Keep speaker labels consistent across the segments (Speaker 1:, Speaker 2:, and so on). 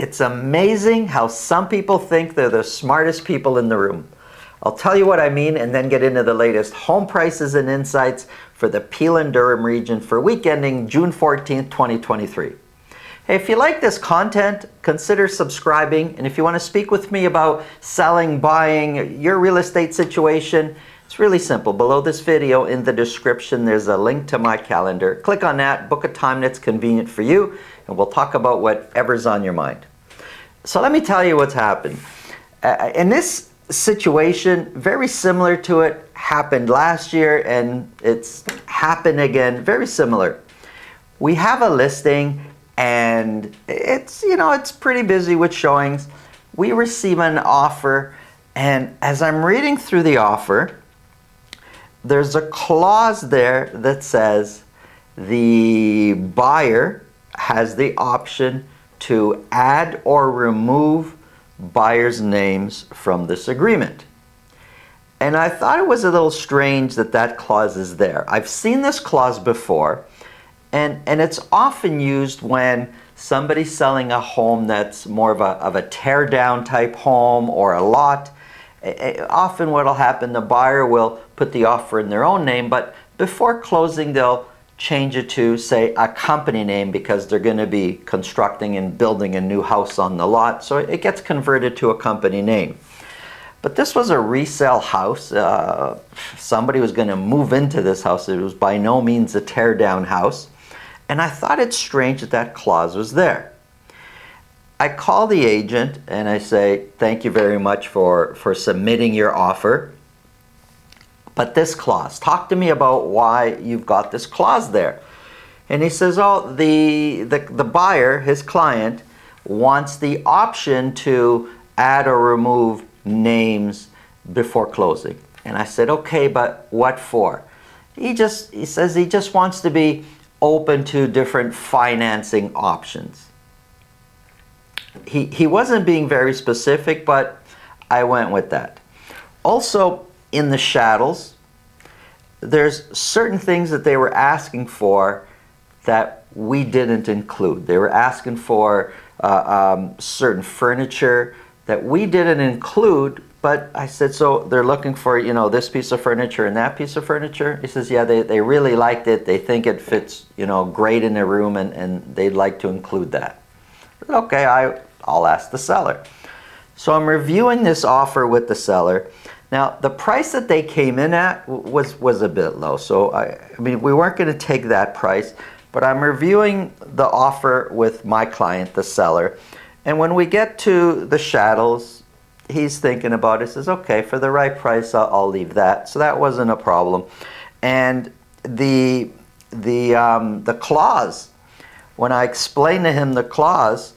Speaker 1: It's amazing how some people think they're the smartest people in the room. I'll tell you what I mean and then get into the latest home prices and insights for the Peel and Durham region for week ending June 14th, 2023. Hey, if you like this content, consider subscribing. And if you want to speak with me about selling, buying, your real estate situation, it's really simple. Below this video in the description, there's a link to my calendar. Click on that, book a time that's convenient for you, and we'll talk about whatever's on your mind. So let me tell you what's happened. In this situation, very similar to it, happened last year and it's happened again, very similar. We have a listing and it's pretty busy with showings. We receive an offer, and as I'm reading through the offer, there's a clause there that says the buyer has the option to add or remove buyers' names from this agreement. And I thought it was a little strange that that clause is there. I've seen this clause before, and it's often used when somebody's selling a home that's more of a tear down type home or a lot. Often what'll happen, the buyer will put the offer in their own name, but before closing they'll change it to, say, a company name because they're going to be constructing and building a new house on the lot, so it gets converted to a company name. But this was a resale house. Somebody was going to move into this house. It was by no means a tear down house, and I thought it strange that that clause was there. I call the agent and I say, thank you very much for submitting your offer. But this clause, talk to me about why you've got this clause there. And he says, oh, the buyer, his client, wants the option to add or remove names before closing. And I said, okay, but what for? He says he just wants to be open to different financing options. He wasn't being very specific, but I went with that. Also, in the shadows, there's certain things that they were asking for that we didn't include. They were asking for certain furniture that we didn't include, but I said, so they're looking for, this piece of furniture and that piece of furniture? He says, yeah, they really liked it. They think it fits, great in their room, and they'd like to include that. Okay, I'll ask the seller. So I'm reviewing this offer with the seller. Now, the price that they came in at was a bit low. So, I mean, we weren't going to take that price, but I'm reviewing the offer with my client, the seller. And when we get to the shadows, he's thinking about it, says, okay, for the right price, I'll leave that. So that wasn't a problem. And the clause, when I explained to him the clause,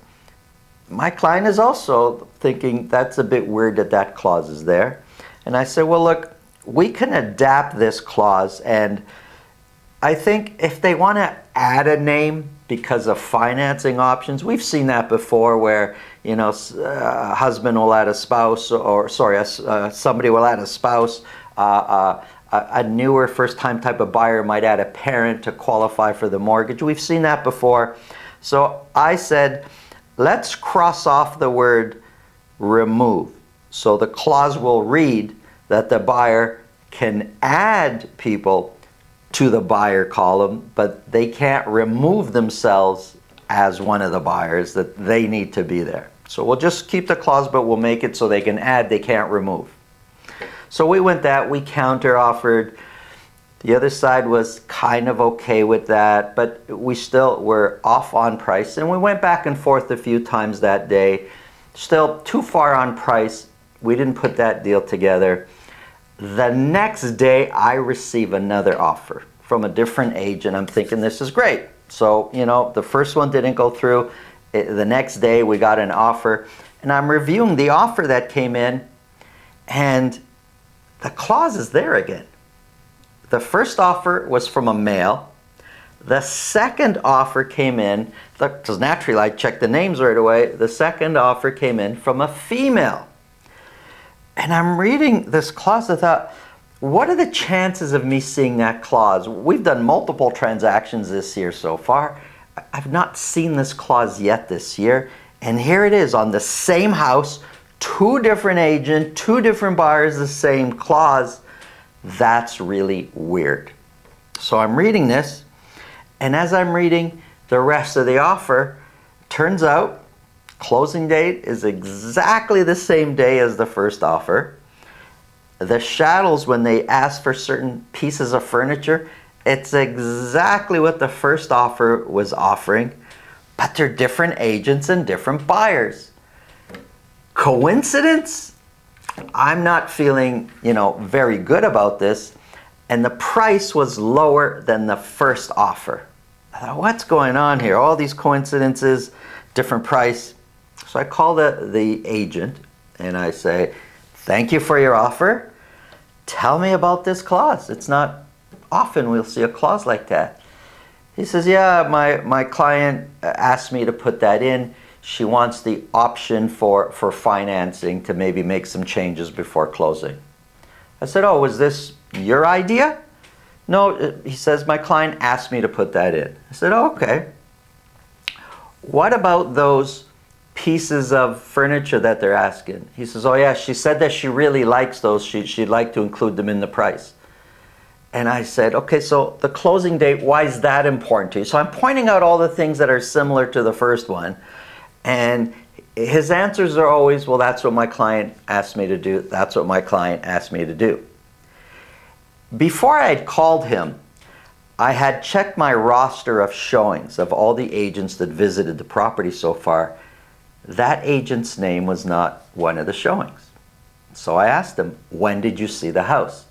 Speaker 1: my client is also thinking that's a bit weird that clause is there. And I said, well, look, we can adapt this clause, and I think if they want to add a name because of financing options, we've seen that before where, a husband will add a spouse, or somebody will add a spouse, a newer first-time type of buyer might add a parent to qualify for the mortgage. We've seen that before. So I said, let's cross off the word remove. So the clause will read that the buyer can add people to the buyer column, but they can't remove themselves as one of the buyers, that they need to be there. So we'll just keep the clause, but we'll make it so they can add, they can't remove. So we went that, we counter offered. The other side was kind of okay with that, but we still were off on price, and we went back and forth a few times that day. Still too far on price. We didn't put that deal together. The next day, I receive another offer from a different agent. I'm thinking this is great. So, the first one didn't go through. The next day, we got an offer, and I'm reviewing the offer that came in, and the clause is there again. The first offer was from a male. The second offer came in, because naturally I checked the names right away. The second offer came in from a female. And I'm reading this clause, I thought, what are the chances of me seeing that clause? We've done multiple transactions this year so far. I've not seen this clause yet this year. And here it is on the same house, two different agents, two different buyers, the same clause. That's really weird. So I'm reading this, and as I'm reading the rest of the offer, turns out closing date is exactly the same day as the first offer. The chattels, when they ask for certain pieces of furniture, it's exactly what the first offer was offering, but they're different agents and different buyers. Coincidence? I'm not feeling, very good about this. And the price was lower than the first offer. I thought, what's going on here? All these coincidences, different price. So I call the agent and I say, thank you for your offer. Tell me about this clause. It's not often we'll see a clause like that. He says, yeah, my client asked me to put that in. She wants the option for financing to maybe make some changes before closing. I said, oh, was this your idea? No, he says, my client asked me to put that in. I said, oh, okay. What about those pieces of furniture that they're asking? He says, oh yeah, she said that she really likes those. She'd like to include them in the price. And I said, okay, so the closing date, why is that important to you? So I'm pointing out all the things that are similar to the first one. And his answers are always, well, that's what my client asked me to do. That's what my client asked me to do. Before I had called him, I had checked my roster of showings of all the agents that visited the property so far. That agent's name was not one of the showings. So I asked him, when did you see the house?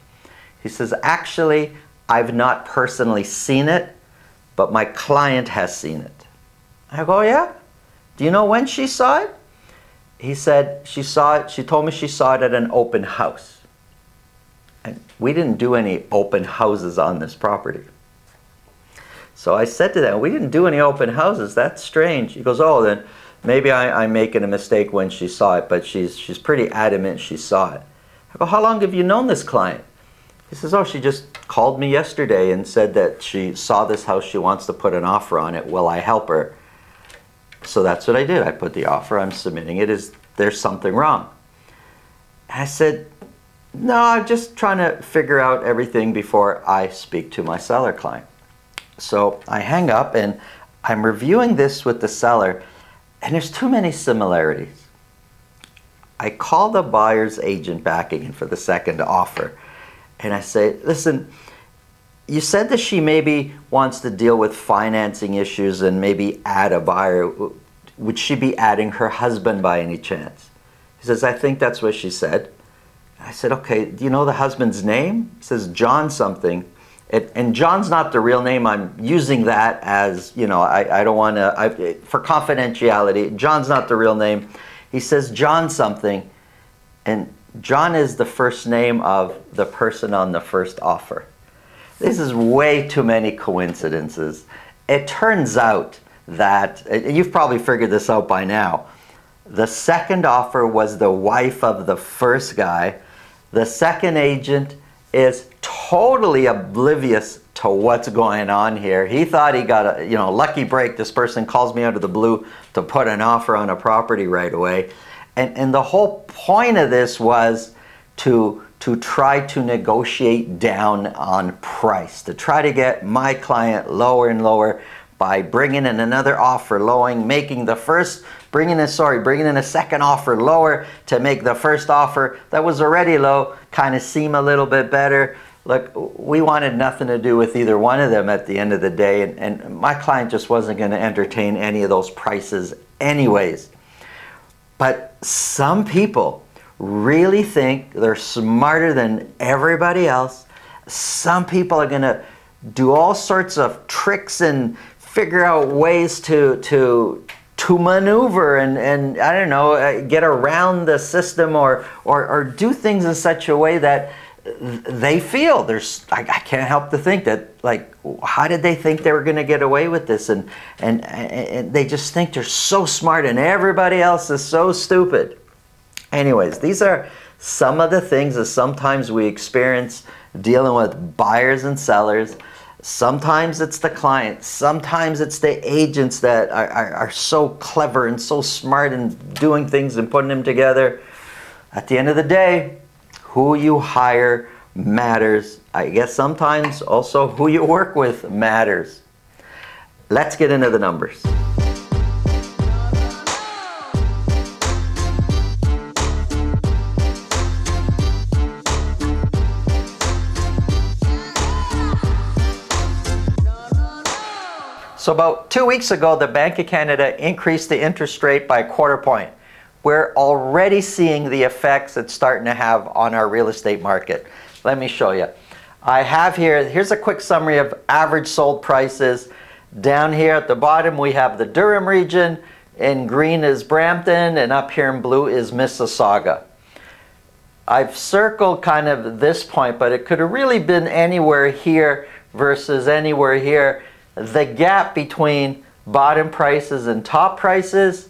Speaker 1: He says, actually, I've not personally seen it, but my client has seen it. I go, yeah? Do you know when she saw it? He said she saw it, she told me she saw it at an open house. And we didn't do any open houses on this property. So I said to them, we didn't do any open houses, that's strange. He goes, oh, then maybe I'm making a mistake when she saw it, but she's pretty adamant she saw it. I go, how long have you known this client? He says, oh, she just called me yesterday and said that she saw this house, she wants to put an offer on it, will I help her? So that's what I did. I put the offer, I'm submitting it. Is there something wrong? And I said, no, I'm just trying to figure out everything before I speak to my seller client. So I hang up and I'm reviewing this with the seller, and there's too many similarities. I call the buyer's agent back again for the second offer, and I say, listen, you said that she maybe wants to deal with financing issues and maybe add a buyer. Would she be adding her husband by any chance? He says, I think that's what she said. I said, okay, do you know the husband's name? He says, John something. And John's not the real name. I'm using that as, I don't want to, for confidentiality. John's not the real name. He says, John something. And John is the first name of the person on the first offer. This is way too many coincidences. It turns out that, and you've probably figured this out by now, the second offer was the wife of the first guy. The second agent is totally oblivious to what's going on here. He thought he got a lucky break. This person calls me out of the blue to put an offer on a property right away. And the whole point of this was to try to negotiate down on price, to try to get my client lower and lower by bringing in another offer, making bringing in a second offer lower to make the first offer that was already low kind of seem a little bit better. Look, we wanted nothing to do with either one of them at the end of the day, and my client just wasn't going to entertain any of those prices anyways. But some people really think they're smarter than everybody else. Some people are going to do all sorts of tricks and figure out ways to maneuver and I don't know, get around the system or do things in such a way that they feel I can't help to think that, like, how did they think they were going to get away with this? And they just think they're so smart and everybody else is so stupid. Anyways, these are some of the things that sometimes we experience dealing with buyers and sellers. Sometimes it's the client. Sometimes it's the agents that are so clever and so smart in doing things and putting them together. At the end of the day, who you hire matters. I guess sometimes also who you work with matters. Let's get into the numbers. So about 2 weeks ago, the Bank of Canada increased the interest rate by a quarter point. We're already seeing the effects it's starting to have on our real estate market. Let me show you. I have here's a quick summary of average sold prices. Down here at the bottom, we have the Durham region. In green is Brampton, and up here in blue is Mississauga. I've circled kind of this point, but it could have really been anywhere here versus anywhere here. The gap between bottom prices and top prices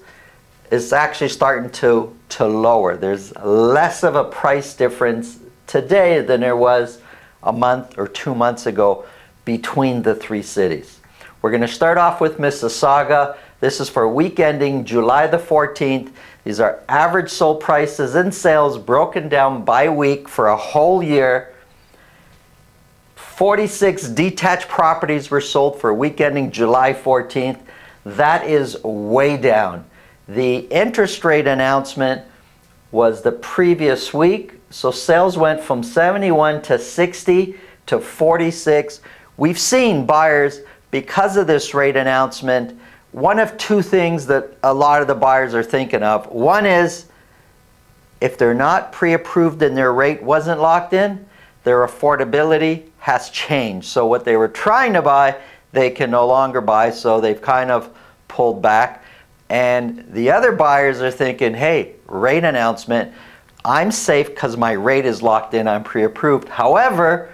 Speaker 1: is actually starting to lower. There's less of a price difference today than there was a month or 2 months ago between the three cities. We're going to start off with Mississauga. This is for week ending July the 14th. These are average sold prices and sales broken down by week for a whole year. 46 detached properties were sold for week ending July 14th. That is way down. The interest rate announcement was the previous week. So sales went from 71 to 60 to 46. We've seen buyers, because of this rate announcement, one of two things that a lot of the buyers are thinking of. One is, if they're not pre-approved and their rate wasn't locked in, their affordability has changed. So what they were trying to buy, they can no longer buy, so they've kind of pulled back. And the other buyers are thinking, hey, rate announcement, I'm safe because my rate is locked in, I'm pre-approved. However,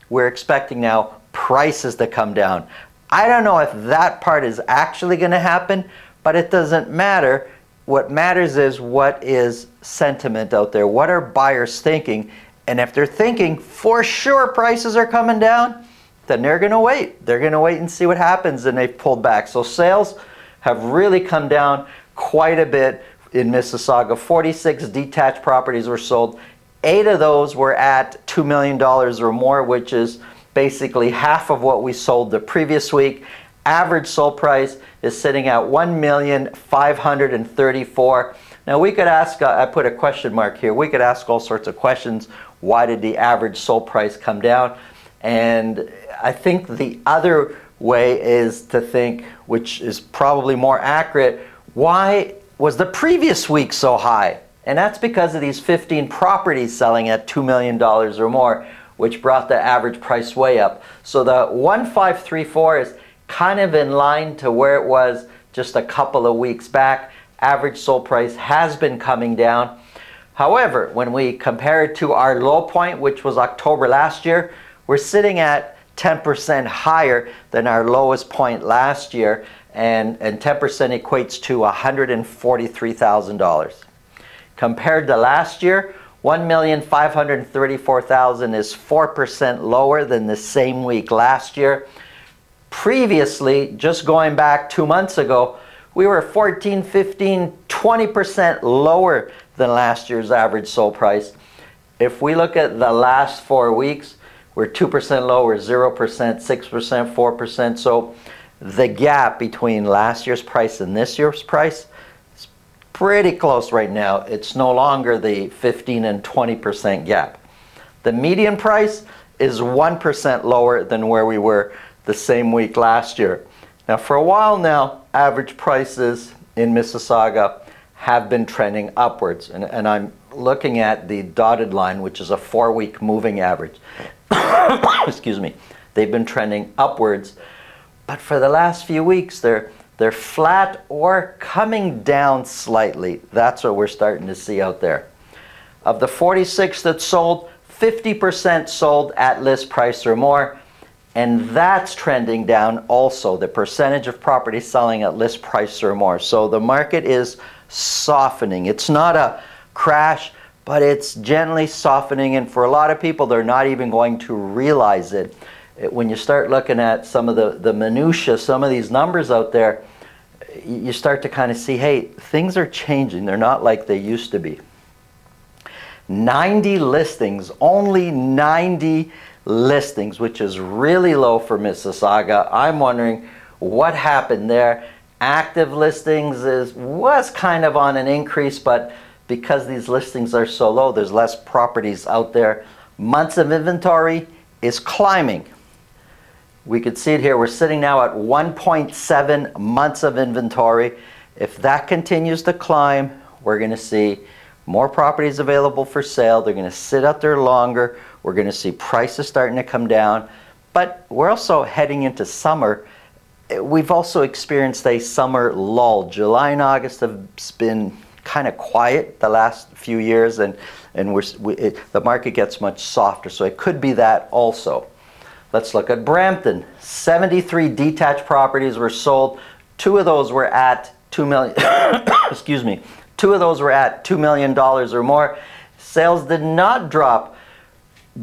Speaker 1: we're expecting now prices to come down. I don't know if that part is actually going to happen, but it doesn't matter. What matters is what is sentiment out there. What are buyers thinking? And if they're thinking for sure prices are coming down, then they're going to wait. They're going to wait and see what happens, and they've pulled back. So sales have really come down quite a bit in Mississauga. 46 detached properties were sold. 8 of those were at $2 million or more, which is basically half of what we sold the previous week. Average sold price is sitting at $1,534,000. Now we could ask, I put a question mark here, we could ask all sorts of questions. Why did the average sold price come down? And I think the other way is to think, which is probably more accurate, why was the previous week so high? And that's because of these 15 properties selling at $2 million or more, which brought the average price way up. So the 1,534 is kind of in line to where it was just a couple of weeks back. Average sold price has been coming down. However, when we compare it to our low point, which was October last year, we're sitting at 10% higher than our lowest point last year, and 10% equates to $143,000. Compared to last year, $1,534,000 is 4% lower than the same week last year. Previously, just going back 2 months ago, we were 14, 15, 20% lower than last year's average sold price. If we look at the last 4 weeks, we're 2% lower, 0%, 6%, 4%. So the gap between last year's price and this year's price is pretty close right now. It's no longer the 15 and 20% gap. The median price is 1% lower than where we were the same week last year. Now for a while now, average prices in Mississauga have been trending upwards. And I'm looking at the dotted line, which is a 4-week moving average. Excuse me. They've been trending upwards. But for the last few weeks, they're flat or coming down slightly. That's what we're starting to see out there. Of the 46 that sold, 50% sold at list price or more. And that's trending down also, the percentage of properties selling at list price or more. So the market is softening. It's not a crash, but it's gently softening. And for a lot of people, they're not even going to realize it. when you start looking at some of the minutia, some of these numbers out there, you start to kind of see, hey, things are changing. They're not like they used to be. 90 listings, only 90 listings, which is really low for Mississauga. I'm wondering what happened there. Active listings was kind of on an increase, but because these listings are so low, there's less properties out there. Months of inventory is climbing. We could see it here. We're sitting now at 1.7 months of inventory. If that continues to climb, we're going to see more properties available for sale. They're going to sit out there longer. We're going to see prices starting to come down. But we're also heading into summer. We've also experienced a summer lull. July and August have been kind of quiet the last few years, and the market gets much softer. So it could be that also. Let's look at Brampton. 73 detached properties were sold. 2 of those were at $2 million. Excuse me. 2 of those were at $2 million or more. Sales did not drop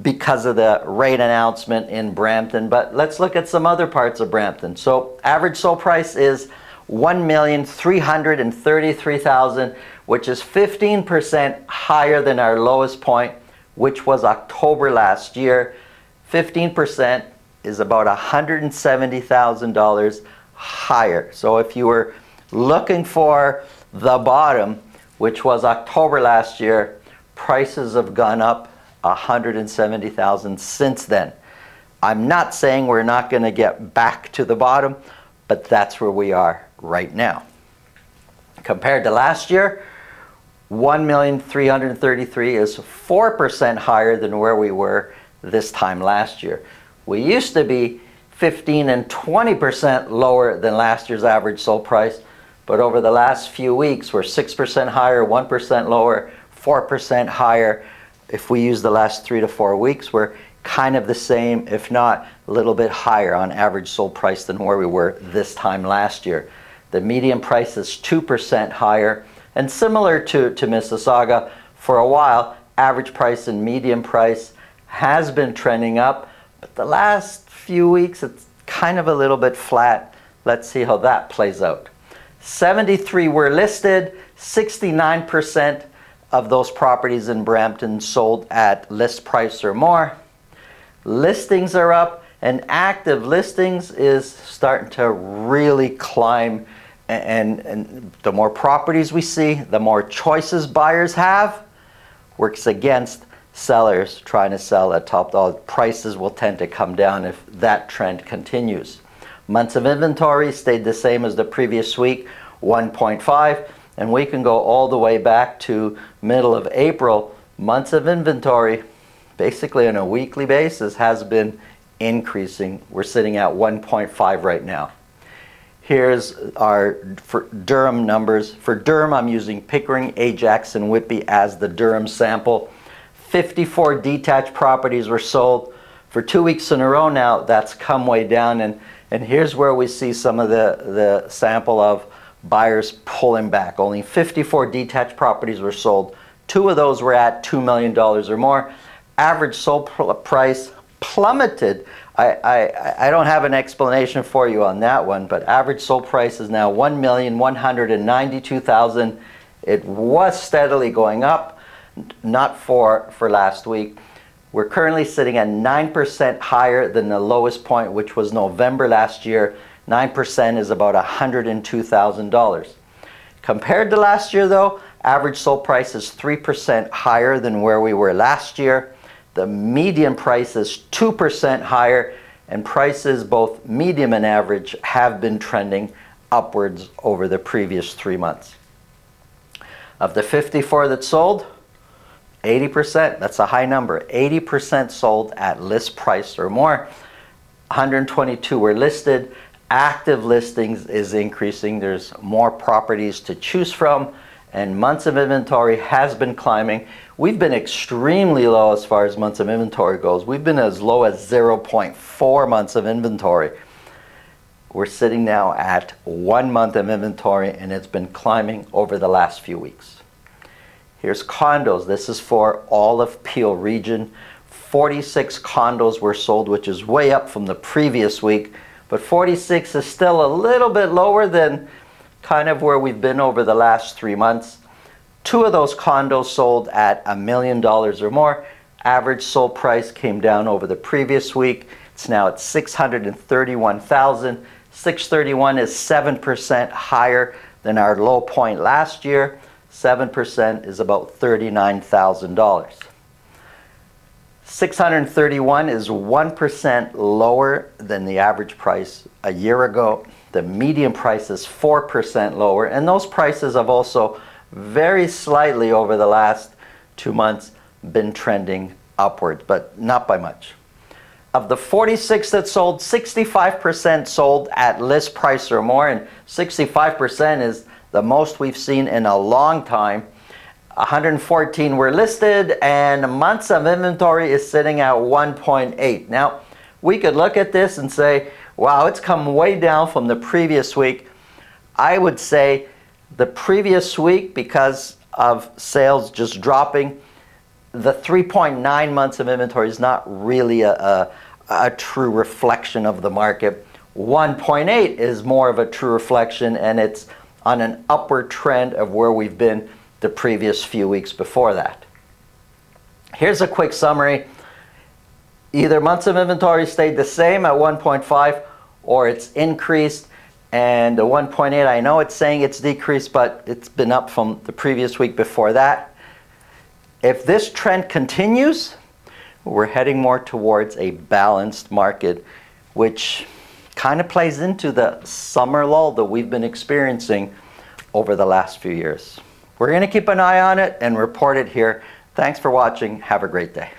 Speaker 1: because of the rate announcement in Brampton, but let's look at some other parts of Brampton. So average sold price is $1,333,000, which is 15% higher than our lowest point, which was October last year. 15% is about $170,000 higher. So if you were looking for the bottom, which was October last year, prices have gone up $170,000 since then. I'm not saying we're not going to get back to the bottom, but that's where we are right now. Compared to last year, $1,333,000 is 4% higher than where we were this time last year. We used to be 15 and 20% lower than last year's average sold price, but over the last few weeks, we're 6% higher, 1% lower, 4% higher. If we use the last 3 to 4 weeks, we're kind of the same, if not a little bit higher on average sold price than where we were this time last year. The median price is 2% higher, and similar to Mississauga, for a while, average price and median price has been trending up, but the last few weeks it's kind of a little bit flat. Let's see how that plays out. 73 were listed. 69% of those properties in Brampton sold at list price or more. Listings are up, and active listings is starting to really climb, and the more properties we see, the more choices buyers have, works against sellers trying to sell at top dollar. Prices will tend to come down if that trend continues. Months of inventory stayed the same as the previous week, 1.5, and we can go all the way back to middle of April. Months of inventory, basically on a weekly basis, has been increasing. We're sitting at 1.5 right now. Here's our for Durham numbers. For Durham, I'm using Pickering, Ajax, and Whitby as the Durham sample. 54 detached properties were sold. For 2 weeks in a row now, that's come way down, and here's where we see some of the sample of buyers pulling back. Only 54 detached properties were sold. 2 of those were at $2 million or more. Average sold price plummeted. I don't have an explanation for you on that one, but average sold price is now $1,192,000. It was steadily going up, not for last week. We're currently sitting at 9% higher than the lowest point, which was November last year. 9% is about $102,000. Compared to last year, though, average sold price is 3% higher than where we were last year. The median price is 2% higher, and prices, both medium and average, have been trending upwards over the previous 3 months. Of the 54 that sold, 80%, that's a high number, 80% sold at list price or more. 122 were listed. Active listings is increasing. There's more properties to choose from, and months of inventory has been climbing. We've been extremely low as far as months of inventory goes. We've been as low as 0.4 months of inventory. We're sitting now at 1 month of inventory, and it's been climbing over the last few weeks. Here's condos. This is for all of Peel region. 46 condos were sold, which is way up from the previous week. But 46 is still a little bit lower than kind of where we've been over the last 3 months. 2 of those condos sold at $1 million or more. Average sold price came down over the previous week. It's now at $631,000. 631 is 7% higher than our low point last year. 7% is about $39,000. 631 is 1% lower than the average price a year ago. The median price is 4% lower, and those prices have also very slightly over the last 2 months been trending upwards, but not by much. Of the 46 that sold, 65% sold at list price or more, and 65% is the most we've seen in a long time. 114 were listed, and months of inventory is sitting at 1.8. Now, we could look at this and say, wow, it's come way down from the previous week. I would say the previous week, because of sales just dropping, the 3.9 months of inventory is not really a true reflection of the market. 1.8 is more of a true reflection, and it's on an upward trend of where we've been the previous few weeks before that. Here's a quick summary. Either months of inventory stayed the same at 1.5 or it's increased, and the 1.8, I know it's saying it's decreased, but it's been up from the previous week before that. If this trend continues, we're heading more towards a balanced market, which kind of plays into the summer lull that we've been experiencing over the last few years. We're going to keep an eye on it and report it here. Thanks for watching. Have a great day.